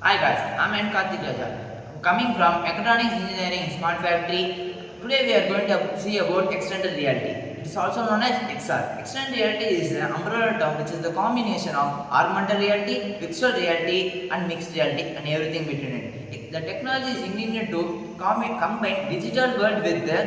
Hi guys, I'm Karthikraja. Coming from Mechatronics Engineering Smart Factory. Today we are going to see about extended reality. It is also known as XR. Extended reality is an umbrella term which is the combination of augmented reality, virtual reality and mixed reality and everything between it. The technology is engineered to combine digital world with the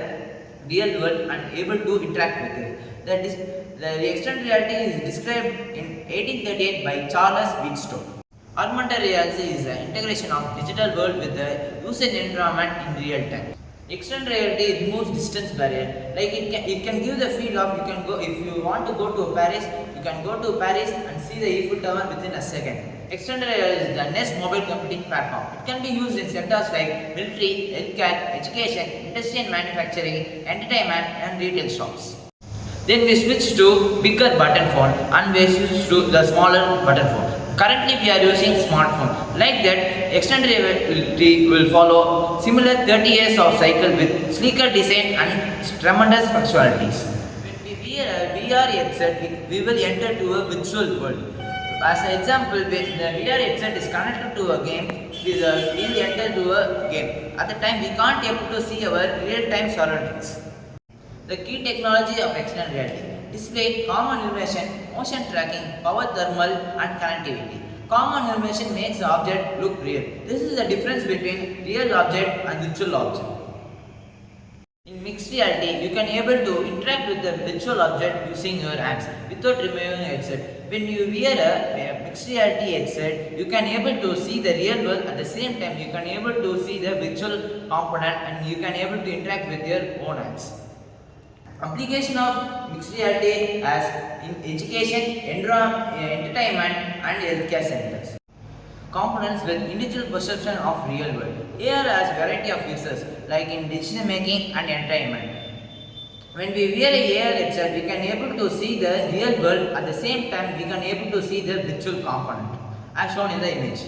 real world and able to interact with it. The extended reality is described in 1838 by Charles Wheatstone. Augmented reality is the integration of digital world with the usage environment in real time. Extended reality removes distance barrier. Like it can give the feel of you can go if you want to go to Paris, you can go to Paris and see the Eiffel Tower within a second. Extended reality is the next mobile computing platform. It can be used in sectors like military, healthcare, education, industry and manufacturing, entertainment and retail shops. Then we switch to bigger button phone and we switch to the smaller button phone. Currently we are using smartphone. Like that, extended reality will follow similar 30 years of cycle with sleeker design and tremendous functionalities. When we wear a VR headset, we will enter to a virtual world. As an example, when the VR headset is connected to a game, we will enter to a game. At the time, we can't able to see our real-time surroundings. The key technology of extended reality: display, common illumination, motion tracking, power thermal and connectivity. Common illumination makes the object look real. This is the difference between real object and virtual object. In mixed reality, you can able to interact with the virtual object using your hands without removing a headset. When you wear a mixed reality headset, you can able to see the real world at the same time. You can able to see the virtual component and you can able to interact with your own hands. Application of mixed reality as in education, entertainment and healthcare centers. Components with individual perception of real world. AR has variety of uses like in decision making and entertainment. When we wear a AR headset, we can able to see the real world at the same time we can able to see the virtual component as shown in the image.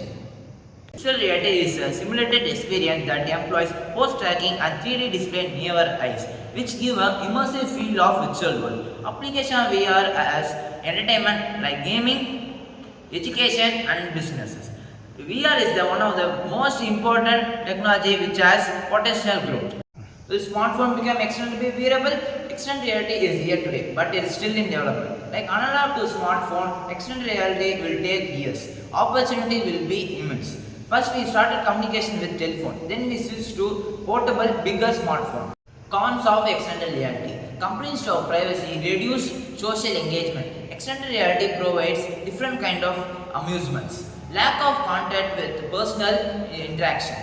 Virtual reality is a simulated experience that employs pose tracking and 3D display near our eyes, which give an immersive feel of virtual world. Application of VR as entertainment like gaming, education and businesses. VR is one of the most important technology which has potential growth. Will smartphone become extended wearable? Extended reality is here today, but it is still in development. Like analog to smartphone, extended reality will take years. Opportunity will be immense. First we started communication with telephone, then we switched to portable bigger smartphone. Cons of extended reality: companies of privacy, reduced social engagement. Extended reality provides different kind of amusements. Lack of contact with personal interaction.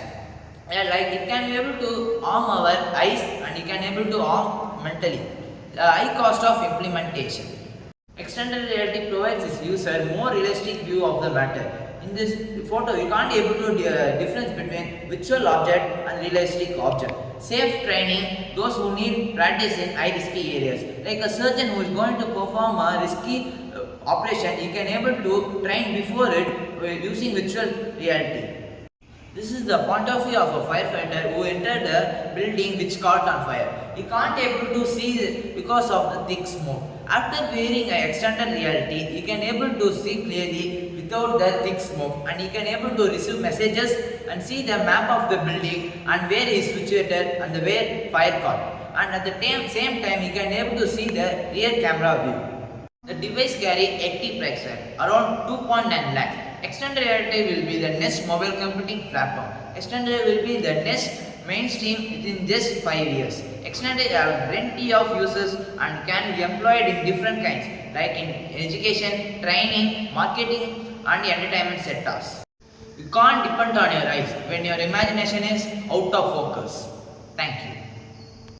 Like it can be able to harm our eyes and it can be able to harm mentally. The high cost of implementation. Extended reality provides its user more realistic view of the matter. In this photo, you can't able to difference between virtual object and realistic object. Safe training, those who need practice in high risky areas. Like a surgeon who is going to perform a risky operation, he can able to train before it using virtual reality. This is the point of view of a firefighter who entered a building which caught on fire. He can't able to see because of the thick smoke. After wearing an extended reality, he can able to see clearly without the thick smoke and he can able to receive messages and see the map of the building and where he is situated and where fire caught. And at the same time, he can able to see the rear camera view. The device carry active price tag around 2.9 lakh. Extended reality will be the next mobile computing platform. Extended will be the next mainstream within just 5 years. Extended have plenty of uses and can be employed in different kinds like in education, training, marketing and entertainment sectors. You can't depend on your eyes when your imagination is out of focus. Thank you.